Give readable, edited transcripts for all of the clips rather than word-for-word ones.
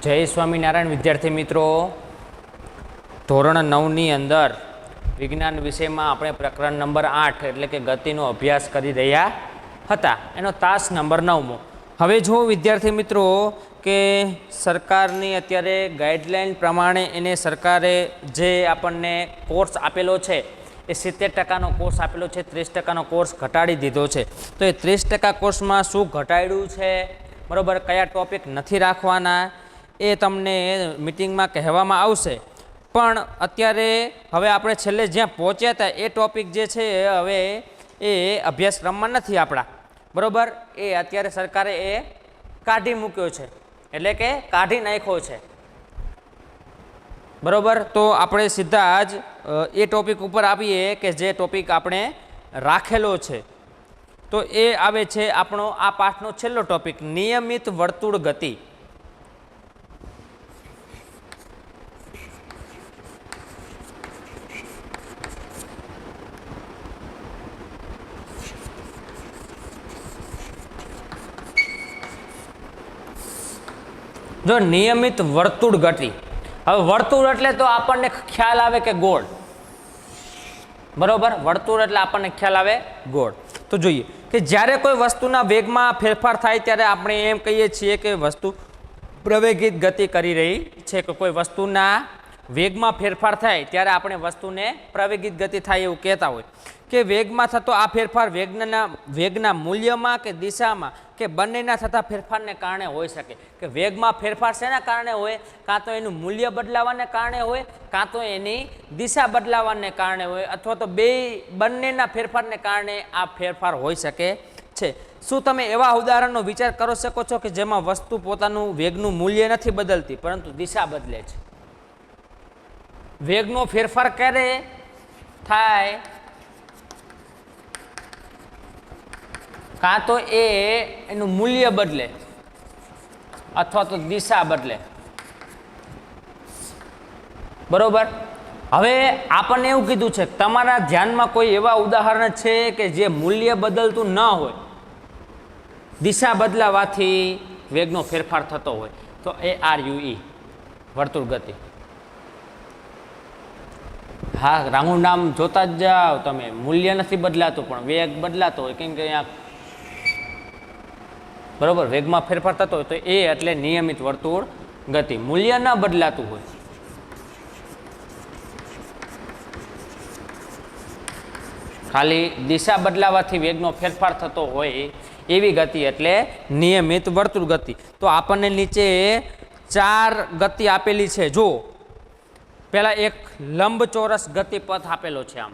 જય સ્વામિનારાયણ વિદ્યાર્થી મિત્રો, ધોરણ 9ની અંદર વિજ્ઞાન વિષયમાં આપણે પ્રકરણ નંબર 8 એટલે કે ગતિનો અભ્યાસ કરી રહ્યા હતા. એનો તાસ નંબર 9મો. હવે જો વિદ્યાર્થી મિત્રો કે સરકારની અત્યારે ગાઈડલાઈન પ્રમાણે એને સરકારે જે આપણને કોર્સ આપેલો છે એ 70% કોર્સ આપેલો છે, 30% કોર્સ ઘટાડી દીધો છે. તો એ 30% કોર્સમાં શું ઘટાડ્યું છે, બરાબર, કયા ટોપિક નથી રાખવાના એ તમને મિટિંગમાં કહેવામાં આવશે. પણ અત્યારે હવે આપણે છેલ્લે જ્યાં પહોંચ્યા હતા એ ટોપિક જે છે હવે એ અભ્યાસક્રમમાં નથી આપણા, બરાબર. એ અત્યારે સરકારે એ કાઢી મૂક્યો છે, એટલે કે કાઢી નાખ્યો છે, બરાબર. તો આપણે સીધા જ એ ટોપિક ઉપર આવીએ કે જે ટોપિક આપણે રાખેલો છે. તો એ આવે છે આપણો આ પાઠનો છેલ્લો ટોપિક, નિયમિત વર્તુળ ગતિ. જો નિયમિત વર્તુળ ગતિ, હવે વર્તુળ એટલે તો આપણને ખ્યાલ આવે કે ગોળ, બરોબર. વર્તુળ એટલે આપણને ખ્યાલ આવે ગોળ. તો જોઈએ કે જ્યારે કોઈ વસ્તુના વેગમાં ફેરફાર થાય ત્યારે આપણે એમ કહીએ છીએ કે વસ્તુ પ્રવેગિત ગતિ કરી રહી છે, કે કોઈ વસ્તુના વેગમાં ફેરફાર થાય ત્યારે આપણે વસ્તુને પ્રવેગિત ગતિ થાય એવું કહેતા હોય. કે વેગમાં થતો આ ફેરફાર વેગના મૂલ્યમાં કે દિશામાં કે બંનેના થતા ફેરફારને કારણે હોઈ શકે. કે વેગમાં ફેરફાર શેના કારણે હોય? કાં તો એનું મૂલ્ય બદલાવાને કારણે હોય, કાં તો એની દિશા બદલાવાને કારણે હોય, અથવા તો બંનેના ફેરફારને કારણે આ ફેરફાર હોઈ શકે છે. શું તમે એવા ઉદાહરણનો વિચાર કરી શકો છો કે જેમાં વસ્તુ પોતાનું વેગનું મૂલ્ય નથી બદલતી પરંતુ દિશા બદલે છે? વેગનો ફેરફાર ક્યારે થાય? કાં તો એનું મૂલ્ય બદલે અથવા તો દિશા બદલે, બરોબર. હવે આપણને એવું કીધું છે તમારા ધ્યાનમાં કોઈ એવા ઉદાહરણ છે કે જે મૂલ્ય બદલતું ન હોય, દિશા બદલાવાથી વેગનો ફેરફાર થતો હોય? તો ARUE વર્તુળ ગતિ. હા, રાઉન્ડ નામ જોતા જ જાઓ તમે, મૂલ્ય નથી બદલાતું પણ વેગ બદલાતો હોય, કેમ કે અહીંયા બરોબર વેગમાં ફેરફાર થતો હોય. તો એ એટલે નિયમિત વર્તુળ ગતિ. મૂલ્ય ન બદલાતું હોય, ખાલી દિશા બદલાવાથી વેગનો ફેરફાર થતો હોય એવી ગતિ એટલે નિયમિત વર્તુળ ગતિ. તો આપણને નીચે 4 ગતિ આપેલી છે. જો પહેલા એક લંબચોરસ ગતિપથ આપેલો છે, આમ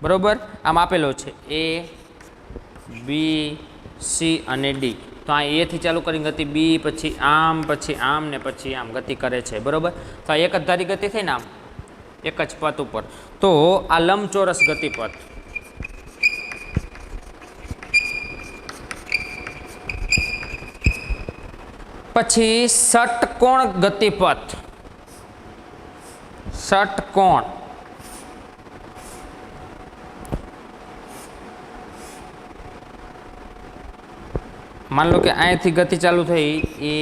બરોબર, આમ આપેલો છે A, B, C અને D. તો આ A થી ચાલુ કરીને ગતિ B, પછી આમ ને પછી આમ ગતિ કરે છે, બરોબર. તો આ એક જ ધારી ગતિ થઈ ને, આમ એક જ પથ ઉપર. તો આ લંબચોરસ ગતિપથ. પછી ષટકોણ ગતિપથ. ષટકોણ, માન લો કે અહીંથી ગતિ ચાલુ થઈ A,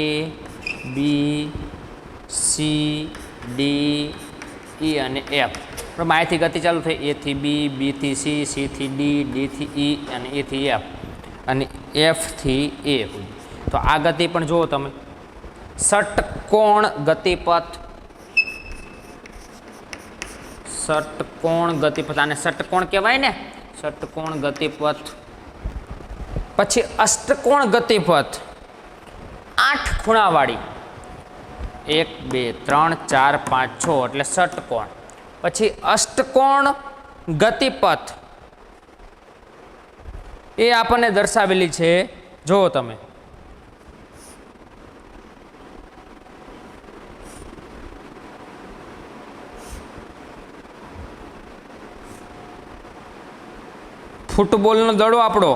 B, C, D, E અને F. બરાબર, અહીંથી ગતિ ચાલુ થઈ A થી B, B થી C, C થી D, D થી E અને E થી F અને F થી A. તો આ ગતિ પણ જુઓ તમે, ષટકોણ ગતિપથ. ષટકોણ ગતિપથ, આને ષટકોણ કહેવાય ને, ષટકોણ ગતિપથ. પછી અષ્ટકોણ ગતિપથ, 8 ખૂણાવાળી, 1, 2, 3, 4, 5, 6 એટલે ષટકોણ. પછી અષ્ટકોણ ગતિપથ એ આપણને દર્શાવેલી છે, જુઓ તમે. ફૂટબોલનો દડો આપણો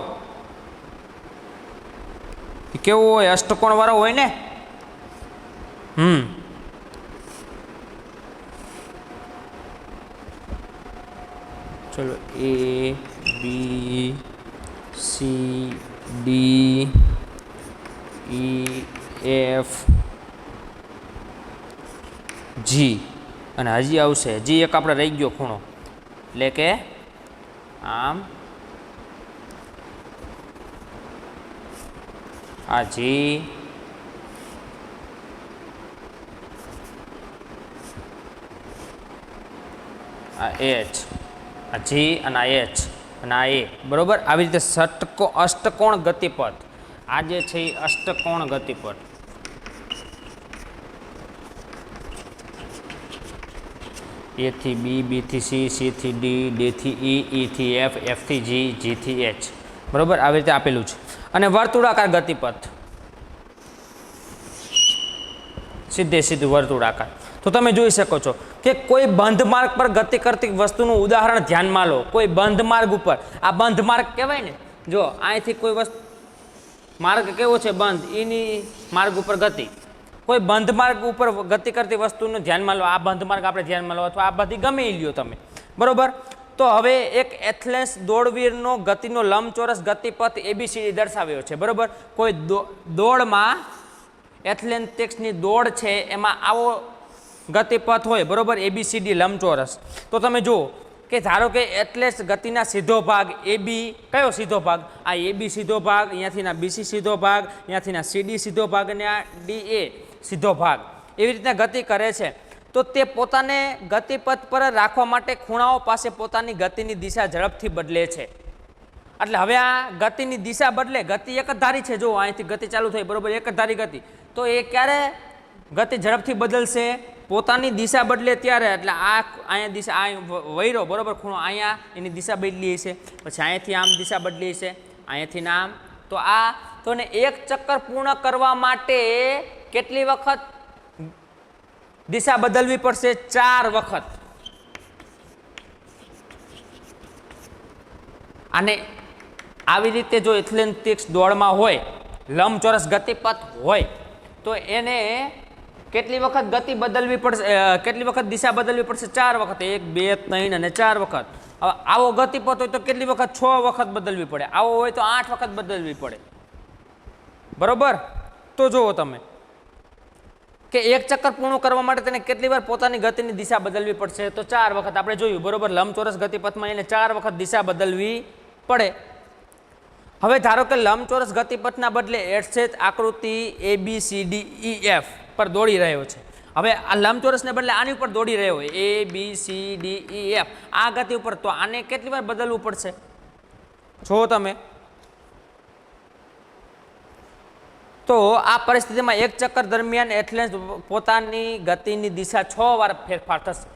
કેવો હોય? અષ્ટકોણ વાળો હોય ને. ચલો A, B, C, D, E, F G અને હજી આવશે જી એક આપણે રહી ગયો ખૂણો એટલે કે આમ આ જી આ એચ આ જી અને આ એચ અને આ એ બરોબર આવી રીતે અષ્ટકોણ ગતિપથ આ જે છે એ અષ્ટકોણ ગતિપથ એ થી બી બી થી સી સી થી ડી ડી થી ઈ ઈ થી એફ એફ થી જી જી થી એચ બરોબર આવી રીતે આપેલું છે અને વર્તુળાકાર ગતિપથ સીધે સીધું વર્તુળાકાર તો તમે જોઈ શકો છો કે કોઈ બંધ માર્ગ પર ગતિ કરતી વસ્તુનું ઉદાહરણ ધ્યાનમાં લો કોઈ બંધ માર્ગ ઉપર આ બંધ માર્ગ કહેવાય ને જો અહીંથી કોઈ વસ્તુ માર્ગ કેવો છે બંધ એની માર્ગ ઉપર ગતિ કોઈ બંધ માર્ગ ઉપર ગતિ કરતી વસ્તુનું ધ્યાનમાં લો આ બંધ માર્ગ આપણે ધ્યાનમાં લો અથવા આ બધી ગમે એ લ્યો તમે બરોબર તો હવે એક એથ્લેટ દોડવીરનો ગતિનો લંબચોરસ ગતિપથ એબીસીડી દર્શાવ્યો છે બરોબર કોઈ દોડમાં એથ્લેટિક્સની દોડ છે એમાં આવો ગતિપથ હોય બરોબર એબીસીડી લંબચોરસ તો તમે જુઓ કે ધારો કે એથ્લેટ ગતિના સીધો ભાગ એબી કયો સીધો ભાગ આ એબી સીધો ભાગ અહીંયાથી ના બીસી સીધો ભાગ અહીંયાથી ના સીડી સીધો ભાગ અને આ ડીએ સીધો ભાગ એવી રીતના ગતિ કરે છે તો તે પોતાને ગતિપથ પર રાખવા માટે ખૂણાઓ પાસે પોતાની ગતિની દિશા ઝડપથી બદલે છે એટલે હવે આ ગતિની દિશા બદલે ગતિ એક જ ધારી છે જો અહીંથી ગતિ ચાલુ થઈ બરોબર એક જ ધારી ગતિ તો એ ક્યારે ગતિ ઝડપથી બદલશે પોતાની દિશા બદલે ત્યારે એટલે આ અહીંયા દિશા આ વૈરો બરોબર ખૂણો અહીંયા એની દિશા બદલી છે પછી અહીંયાથી આમ દિશા બદલી છે અહીંયાથી આમ તો આ તો ને એક ચક્કર પૂર્ણ કરવા માટે કેટલી વખત દિશા બદલવી પડશે 4 વખત અને આવી રીતે જો એથ્લેટિક્સ દોડમાં હોય લંબચોરસ ગતિપથ હોય તો એને કેટલી વખત ગતિ બદલવી પડશે કેટલી વખત દિશા બદલવી પડશે 4 વખત 1 2 3 અને 4 વખત હવે આવો ગતિપથ હોય તો કેટલી વખત 6 વખત બદલવી પડે આવો હોય તો 8 વખત બદલવી પડે બરોબર તો જુઓ તમે કે એક ચક્કર પૂર્ણ કરવા માટે તેને કેટલી વાર પોતાની ગતિની દિશા બદલવી પડશે તો 4 વખત આપણે જોયું બરોબર લંબચોરસ ગતિપથમાં એને 4 વખત દિશા બદલવી પડે હવે ધારો કે લંબચોરસ ગતિપથના બદલે એડસેટ આકૃતિ ABCDEF પર દોડી રહ્યો છે હવે આ લંબચોરસને બદલે આની ઉપર દોડી રહ્યો હોય ABCDEF આ ગતિ ઉપર તો આને કેટલી વાર બદલવું પડશે જો તમે તો આ પરિસ્થિતિમાં એક ચક્કર દરમિયાન એથ્લેટ પોતાની ગતિની દિશા 6 વાર ફેરફાર થશે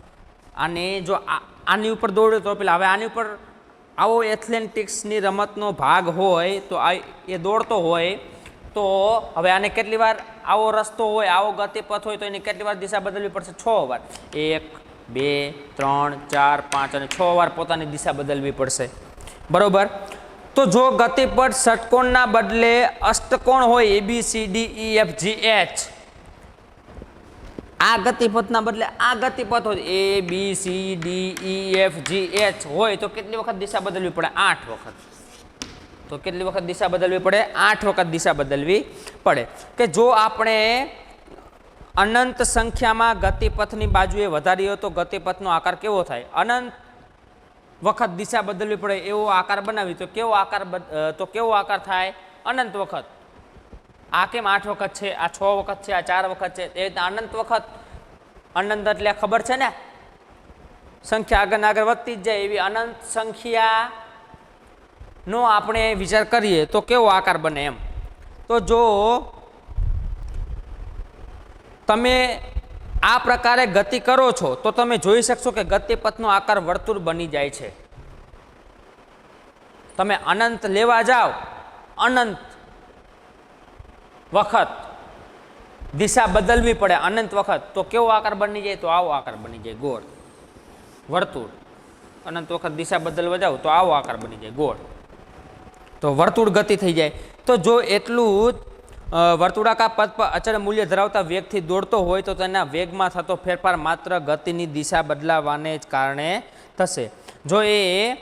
અને જો આની ઉપર દોડ્યો તો પેલા હવે આની ઉપર આવો એથ્લેટિક્સની રમતનો ભાગ હોય તો એ દોડતો હોય તો હવે આને કેટલી વાર આવો રસ્તો હોય આવો ગતિપથ હોય તો એની કેટલી વાર દિશા બદલવી પડશે 6 વાર 1 2 3 4 5 અને 6 વાર પોતાની દિશા બદલવી પડશે બરોબર તો જો ગતિપથ ષટકોણના બદલે અષ્ટકોણ હોય ABCDEFGH આ ગતિપથના બદલે આ ગતિપથ હોય ABCDEFGH હોય તો કેટલી વખત દિશા બદલવી પડે 8 વખત તો કેટલી વખત દિશા બદલવી પડે 8 વખત દિશા બદલવી પડે કે જો આપણે અનંત સંખ્યામાં ગતિપથની બાજુએ વધારીએ તો ગતિપથનો આકાર કેવો થાય અનંત વખત દિશા બદલવી પડે એવો આકાર બનાવી તો કેવો આકાર થાય અનંત વખત આ કેમ 8 વખત છે આ 6 વખત છે આ 4 વખત છે એ અનંત વખત અનંત એટલે ખબર છે ને સંખ્યા આગળ વધતી જ જાય એવી અનંત સંખ્યાનો આપણે વિચાર કરીએ તો કેવો આકાર બને એમ તો જો તમે આ પ્રકારે ગતિ કરો છો તો તમે જોઈ શકશો કે ગતિપથનો આકાર વર્તુળ બની જાય છે તમે અનંત લેવા જાઓ અનંત વખત દિશા બદલવી પડે અનંત વખત તો કેવો આકાર બની જાય તો આવો આકાર બની જાય ગોળ વર્તુળ અનંત વખત દિશા બદલવા જાઓ તો આવો આકાર બની જાય ગોળ તો વર્તુળ ગતિ થઈ જાય તો જો એટલું જ વર્તુળાકાર પથ પર અચળ મૂલ્ય ધરાવતા વેગથી દોડતો હોય તો તેના વેગમાં થતો ફેરફાર માત્ર ગતિની દિશા બદલાવાને જ કારણે થશે જો એ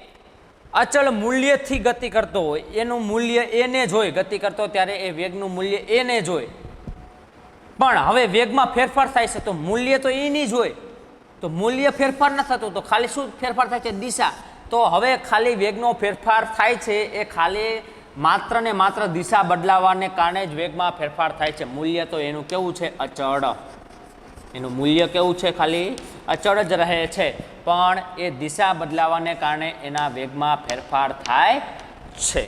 અચળ મૂલ્યથી ગતિ કરતો હોય એનું મૂલ્ય એને જ હોય ગતિ કરતો ત્યારે એ વેગનું મૂલ્ય એને જ હોય પણ હવે વેગમાં ફેરફાર થાય છે તો મૂલ્ય તો એની જ હોય, તો મૂલ્ય ફેરફાર ન થતું તો ખાલી શું ફેરફાર થાય છે? દિશા. તો હવે ખાલી વેગનો ફેરફાર થાય છે એ ખાલી માત્ર ને માત્ર દિશા બદલાવાને કારણે જ વેગમાં ફેરફાર થાય છે. મૂલ્ય તો એનું કેવું છે? અચળ. એનું મૂલ્ય કેવું છે? ખાલી અચળ જ રહે છે, પણ એ દિશા બદલાવાને કારણે એના વેગમાં ફેરફાર થાય છે.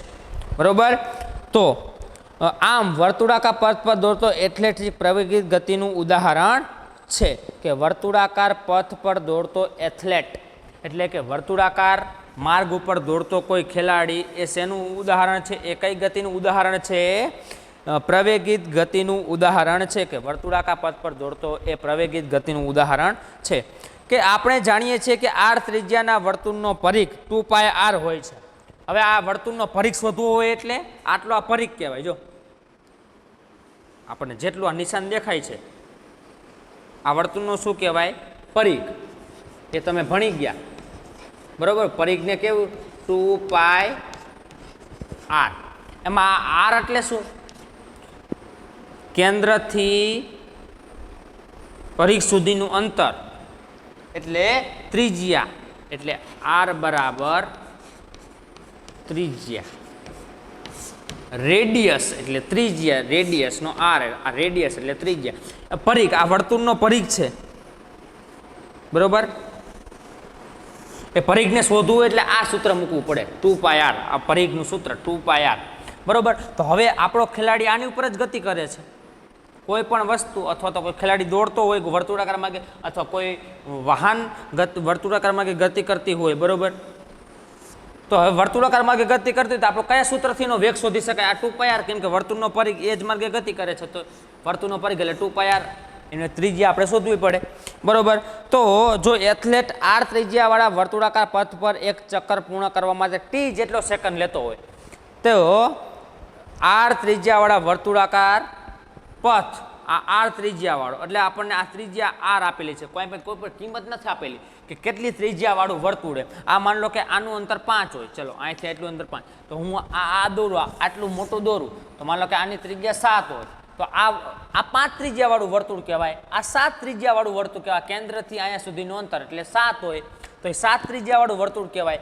બરોબર. તો આમ વર્તુળાકાર પથ પર દોડતો એથ્લેટિક પ્રવેગિત ગતિનું ઉદાહરણ છે કે વર્તુળાકાર પથ પર દોડતો એથ્લેટ એટલે કે વર્તુળાકાર માર્ગ ઉપર દોડતો કોઈ ખેલાડી એ શેનું ઉદાહરણ છે? એ કઈ ગતિનું ઉદાહરણ છે? પ્રવેગિત ગતિનું ઉદાહરણ છે કે વર્તુળાકાર પથ પર દોડતો એ પ્રવેગિત ગતિનું ઉદાહરણ છે. કે આપણે જાણીએ છીએ કે r ત્રિજ્યાના વર્તુળનો પરિઘ 2πr હોય છે. હવે આ વર્તુળનો પરિઘ શોધવો હોય એટલે આટલો આ પરિઘ કહેવાય. જો આપણને જેટલું આ નિશાન દેખાય છે આ વર્તુળનો શું કહેવાય? પરિઘ. એ તમે ભણી ગયા બરોબર. પરિઘને કેવું? 2πr. એમાં r એટલે શું? કેન્દ્રથી પરિઘ સુધીનું અંતર એટલે ત્રિજ્યા. એટલે r બરાબર ત્રિજ્યા. રેડિયસ એટલે ત્રિજ્યા, રેડિયસનો r, આ રેડિયસ એટલે ત્રિજ્યા. પરિઘ આ વર્તુળનો પરિઘ છે બરોબર. એ પરિઘને શોધવું એટલે આ સૂત્ર મૂકવું પડે 2πr. આ પરિઘનું સૂત્ર 2πr બરોબર. તો હવે આપણો ખેલાડી આની ઉપર જ ગતિ કરે છે. કોઈ પણ વસ્તુ અથવા તો કોઈ ખેલાડી દોડતો હોય વર્તુળાકાર માર્ગે અથવા કોઈ વાહન વર્તુળાકાર માર્ગે ગતિ કરતી હોય બરોબર. તો હવે વર્તુળાકાર માર્ગે ગતિ કરતી હોય તો આપણે કયા સૂત્રથી એનો વેગ શોધી શકાય? આ 2πr. કેમ કે વર્તુળનો પરિઘ એ જ માર્ગે ગતિ કરે છે તો વર્તુળનો પરિઘ એટલે 2πr. એને ત્રિજ્યા આપણે શોધવી પડે બરોબર. તો જો એથ્લેટ r ત્રિજ્યાવાળા વર્તુળાકાર પથ પર એક ચક્કર પૂર્ણ કરવા માટે t જેટલો સેકન્ડ લેતો હોય તો r ત્રિજ્યાવાળા વર્તુળાકાર પથ આ r ત્રિજ્યાવાળો એટલે આપણને આ ત્રિજ્યા r આપેલી છે. કોઈ પણ કિંમત નથી આપેલી કે કેટલી ત્રિજ્યાવાળું વર્તુળ. આ માન લો કે આનું અંતર 5 હોય. ચલો અહીંથી આટલું અંતર 5 તો હું આ દોરું, આટલું મોટું દોરું તો માન લો કે આની ત્રિજ્યા 7 હોય તો આ 5 ત્રિજ્યાવાળું વર્તુળ કહેવાય. આ 7 ત્રિજ્યાવાળું વર્તુળ કહેવાય. કેન્દ્રથી અહીંયા સુધીનું અંતર એટલે 7 હોય તો એ 7 ત્રિજ્યાવાળું વર્તુળ કહેવાય.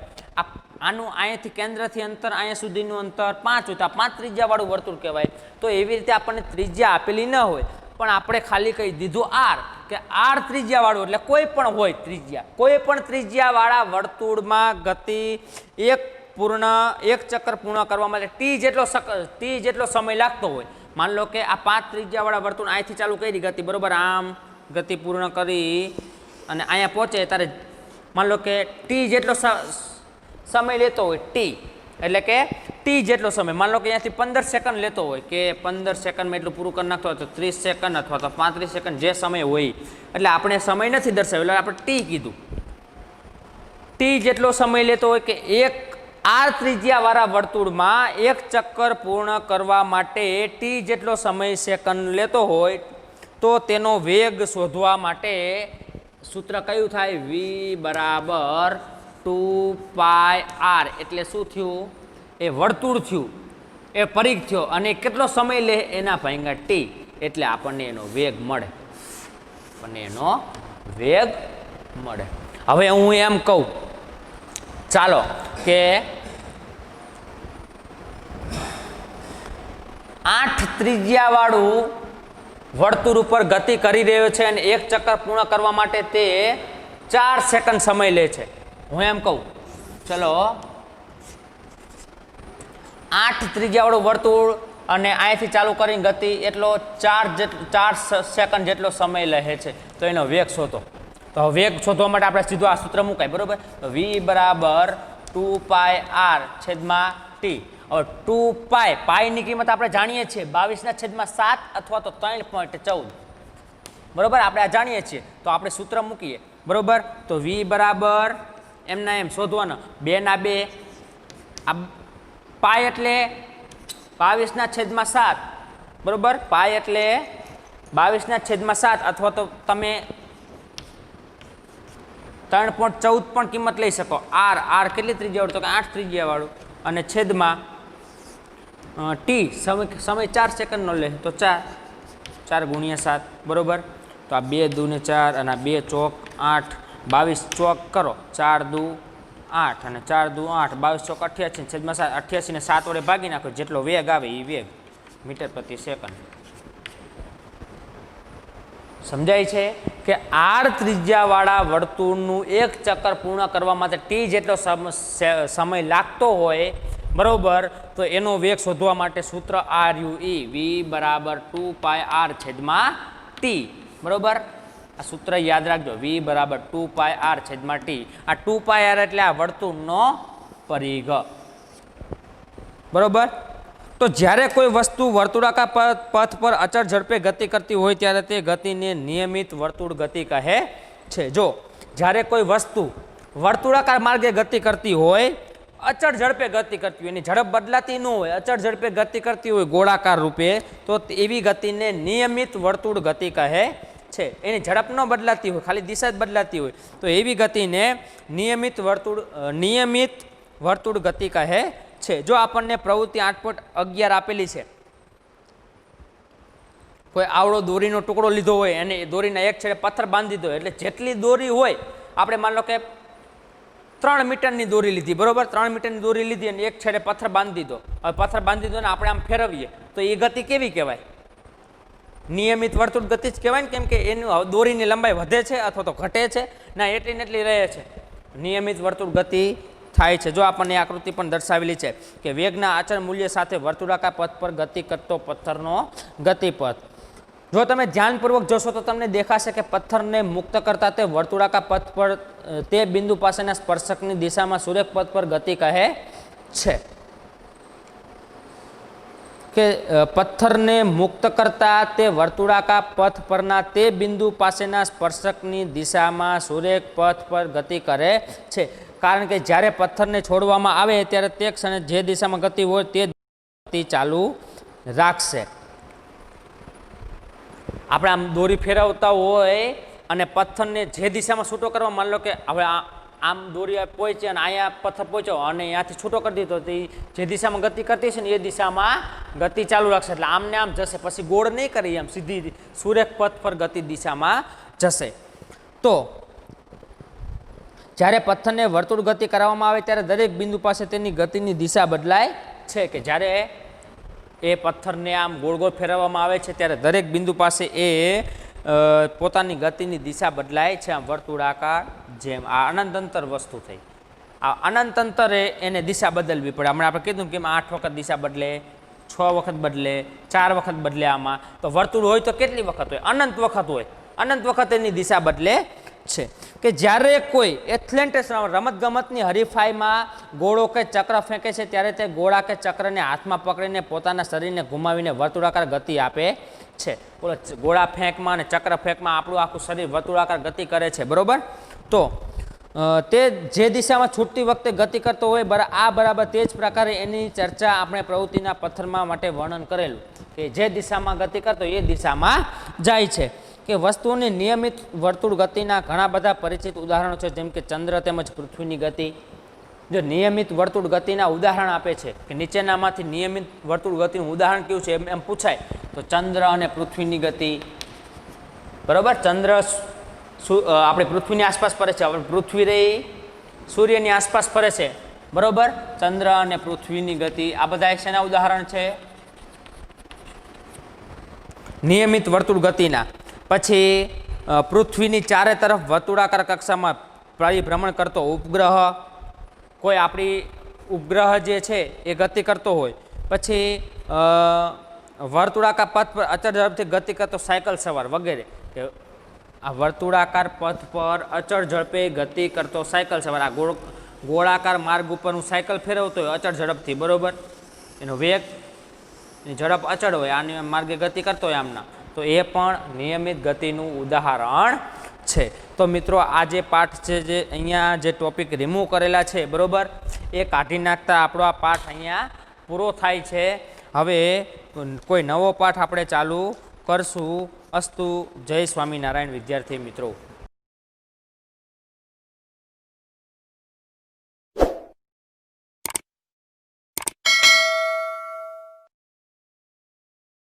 આનું અહીંયાથી કેન્દ્રથી અંતર અહીંયા સુધીનું અંતર 5 હોય તો આ 5 ત્રિજ્યાવાળું વર્તુળ કહેવાય. તો એવી રીતે આપણને ત્રિજ્યા આપેલી ન હોય પણ આપણે ખાલી કહી દીધું r કે r ત્રિજ્યાવાળું એટલે કોઈ પણ હોય ત્રિજ્યા. કોઈ પણ ત્રિજ્યાવાળા વર્તુળમાં ગતિ એક ચક્કર પૂર્ણ કરવા માટે t જેટલો સમય લાગતો હોય. માન લો કે આ 5 ત્રિજ્યાવાળા વર્તુળ અહીંથી ચાલુ કરી ગતિ બરોબર. આમ ગતિ પૂર્ણ કરી અને અહીંયા પહોંચે ત્યારે માન લો કે t જેટલો સમય લેતો હોય t એટલે કે t જેટલો સમય માન લો કે અહીંયાથી 15 સેકન્ડ લેતો હોય કે 15 સેકન્ડમાં એટલું પૂરું કરી નાખતો હોય તો 30 સેકન્ડ અથવા તો 35 સેકન્ડ જે સમય હોય એટલે આપણે સમય નથી દર્શાવ્યો એટલે આપણે t કીધું. t જેટલો સમય લેતો હોય કે એક r ત્રિજ્યાવાળા વર્તુળમાં એક ચક્કર પૂર્ણ કરવા માટે t જેટલો સમય સેકન્ડ લેતો હોય તો તેનો વેગ શોધવા માટે સૂત્ર કયું થાય? v બરાબર 2πr. એટલે શું થયું? એ વર્તુળ થયું, એ પરિઘ થયો અને કેટલો સમય લે એના ભાંગા t એટલે આપણને એનો વેગ મળે. હવે હું એમ કહું ચાલો કે 8 ત્રિજ્યાવાળું વર્તુળ ઉપર ગતિ કરી રહ્યો છે અને એક ચક્કર પૂર્ણ કરવા માટે તે 4 સેકન્ડ સમય લે છે. હું એમ કહું ચલો 8 ત્રિજ્યાવાળું વર્તુળ અને અહીંથી ચાલુ કરીને ગતિ એટલો 4 સેકન્ડ જેટલો સમય લે છે તો એનો વેગ શોધો. તો વેગ શોધવા માટે આપણે સીધું આ સૂત્ર મુકાય બરોબર. v બરાબર 2πr છેદમાં t. હવે 2π પાઈની કિંમત આપણે જાણીએ છીએ 22/7 અથવા તો 3.14 બરોબર. આપણે આ જાણીએ છીએ તો આપણે સૂત્ર મૂકીએ બરોબર. તો v બરાબર એમના એમ શોધવાનો 2/2 આ પાય એટલે 22/7 બરોબર. પાય એટલે 22/7 અથવા તો તમે 3.14 પણ કિંમત લઈ શકો. r કેટલી ત્રિજ્યાવાળું તો કે 8 ત્રિજ્યાવાળું અને છેદમાં t સમય 4 સેકન્ડનો લે તો 4 4 ગુણ્યા 7 બરાબર. તો આ 2 દુ ને 4 અને 2 ચોક 8, 22 ચોક કરો 4 દુ 8 અને 4 દુ 8, 22 ચોક 88 છેદમાં 7, 88 ને 7 વડે ભાગી નાખો, જેટલો વેગ આવે એ વેગ મીટર પ્રતિ સેકન્ડ. સમજાય છે કે r ત્રિજ્યાવાળા વર્તુળનું એક ચક્કર પૂર્ણ કરવા માટે t જેટલો સમય લાગતો હોય બરાબર, તો એનો વેગ શોધવા માટે સૂત્ર RUE v બરાબર 2πr છેદમાં t બરાબર. આ સૂત્ર યાદ રાખજો, v બરાબર 2πr છેદમાં t. આ 2πr એટલે આ વર્તુળનો પરિઘ બરાબર. તો જ્યારે કોઈ વસ્તુ વર્તુળાકાર પથ પર અચળ ઝડપે ગતિ કરતી હોય ત્યારે તે ગતિને નિયમિત વર્તુળ ગતિ કહે છે. જો જ્યારે કોઈ વસ્તુ વર્તુળાકાર માર્ગે ગતિ કરતી હોય, અચળ ઝડપે ગતિ કરતી હોય, એની ઝડપ બદલાતી ન હોય, અચળ ઝડપે ગતિ કરતી હોય ગોળાકાર રૂપે, તો એવી ગતિને નિયમિત વર્તુળ ગતિ કહે છે. એની ઝડપ ન બદલાતી હોય, ખાલી દિશા જ બદલાતી હોય, તો એવી ગતિને નિયમિત વર્તુળ ગતિ કહે છે. જો આપણને પ્રવૃત્તિ 8.11 આપેલી છે, કોઈ આવડો દોરીનો ટુકડો લીધો હોય અને દોરીના એક છેડે પથ્થર બાંધી દીધો, એટલે જેટલી દોરી હોય, આપણે માન લો કે 3 મીટરની દોરી લીધી બરોબર, 3 મીટરની દોરી લીધી અને એક છેડે પથ્થર બાંધી દીધો. હવે પથ્થર બાંધી દીધો ને આપણે આમ ફેરવીએ તો એ ગતિ કેવી કહેવાય? નિયમિત વર્તુળ ગતિ જ કહેવાય ને, કેમ કે એનું દોરીની લંબાઈ વધે છે અથવા તો ઘટે છે ના, એટલી ને એટલી રહે છે, નિયમિત વર્તુળ ગતિ થાય છે. જો આપણને આકૃતિ પણ દર્શાવેલી છે કે વેગના અચળ મૂલ્ય સાથે વર્તુળાકાર પથ પર ગતિ કરતો પથ્થરનો ગતિપથ. જો તમે ધ્યાનપૂર્વક જોશો તો તમને દેખાશે કે પથ્થરને મુક્ત કરતા તે વર્તુળાકાર પથ પર તે બિંદુ પાસેના સ્પર્શકની દિશામાં સુરેખ પથ પર ગતિ કહે છે. કે પથ્થરને મુક્ત કરતા તે વર્તુળાકાર પથ પરના તે બિંદુ પાસેના સ્પર્શકની દિશામાં સુરેખ પથ પર ગતિ કરે છે. કારણ કે જ્યારે પથ્થરને છોડવામાં આવે ત્યારે તે ક્ષણે જે દિશામાં ગતિ હોય તે ગતિ ચાલુ રાખશે. આપણે આમ દોરી ફેરવતા હોય અને પથ્થરને જે દિશામાં છૂટો કરવા, માન લો કે હવે આમ દોરી પહોંચે અને અહીંયા પથ્થર પહોંચ્યો અને અહીંયાથી છૂટો કરી દીધો, તો જે દિશામાં ગતિ કરતી છે ને એ દિશામાં ગતિ ચાલુ રાખશે. એટલે આમને આમ જશે, પછી ગોળ નહીં કરી, આમ સીધી સુરેખ પથ પર ગતિ દિશામાં જશે. તો જ્યારે પથ્થરને વર્તુળ ગતિ કરવામાં આવે ત્યારે દરેક બિંદુ પાસે તેની ગતિની દિશા બદલાય છે. કે જ્યારે એ પથ્થરને આમ ગોળ ગોળ ફેરવવામાં આવે છે ત્યારે દરેક બિંદુ પાસે એ પોતાની ગતિની દિશા બદલાય છે. આમ વર્તુળાકાર જેમ આ અનંતંતર વસ્તુ થઈ, આ અનંતંતરે એને દિશા બદલવી પડે. હમણાં આપણે કીધું કે 8 વખત દિશા બદલે, 6 વખત બદલે, 4 વખત બદલે. આમાં તો વર્તુળ હોય તો કેટલી વખત હોય? અનંત વખત હોય. અનંત વખત એની દિશા બદલે છે. કે જ્યારે કોઈ એથ્લેટિક્સ રમતગમતની હરીફાઈમાં ગોળો કે ચક્ર ફેંકે છે ત્યારે તે ગોળા કે ચક્રને હાથમાં પકડીને પોતાના શરીરને ઘુમાવીને વર્તુળાકાર ગતિ આપે છે. બોલો, ગોળા ફેંકમાં અને ચક્ર ફેંકમાં આપણું આખું શરીર વર્તુળાકાર ગતિ કરે છે બરોબર. તો તે જે દિશામાં છૂટતી વખતે ગતિ કરતો હોય આ બરાબર તે જ પ્રકારે એની ચર્ચા આપણે પ્રવૃત્તિના પથ્થરમાં માટે વર્ણન કરેલું, કે જે દિશામાં ગતિ કરતો એ દિશામાં જાય છે. કે વસ્તુઓની નિયમિત વર્તુળ ગતિના ઘણા બધા પરિચિત ઉદાહરણો છે, જેમ કે ચંદ્ર તેમજ પૃથ્વીની ગતિ. જો નિયમિત વર્તુળ ગતિના ઉદાહરણ આપે છે કે નીચેનામાંથી નિયમિત વર્તુળ ગતિનું ઉદાહરણ કયું છે એમ પૂછાય તો ચંદ્ર અને પૃથ્વીની ગતિ બરાબર. ચંદ્ર આપણે પૃથ્વીની આસપાસ ફરે છે, આપણે પૃથ્વી રહી સૂર્યની આસપાસ ફરે છે બરાબર. ચંદ્ર અને પૃથ્વીની ગતિ આ બધા શેના ઉદાહરણ છે? નિયમિત વર્તુળ ગતિના. પછી પૃથ્વીની ચારે તરફ વર્તુળાકાર કક્ષામાં પરિભ્રમણ કરતો ઉપગ્રહ, કોઈ આપણી ઉપગ્રહ જે છે એ ગતિ કરતો હોય. પછી વર્તુળાકાર પથ પર અચળ ઝડપથી ગતિ કરતો સાયકલ સવાર વગેરે. આ વર્તુળાકાર પથ પર અચળ ઝડપે ગતિ કરતો સાયકલ સવાર, આ ગોળાકાર માર્ગ ઉપરનું સાયકલ ફેરવતો હોય અચળ ઝડપથી બરોબર, એનો વેગ એની ઝડપ અચળ હોય, આની માર્ગે ગતિ કરતો હોય આમના, તો એ પણ નિયમિત ગતિનું ઉદાહરણ છે. તો મિત્રો આ જે પાઠ છે, જે અહીંયા જે ટોપિક રિમૂવ કરેલા છે બરોબર, એ કાઢી નાખતા આપણો આ પાઠ અહીંયા પૂરો થાય છે. હવે કોઈ નવો પાઠ આપણે ચાલુ કરશું. અસ્તુ. જય સ્વામિનારાયણ વિદ્યાર્થી મિત્રો.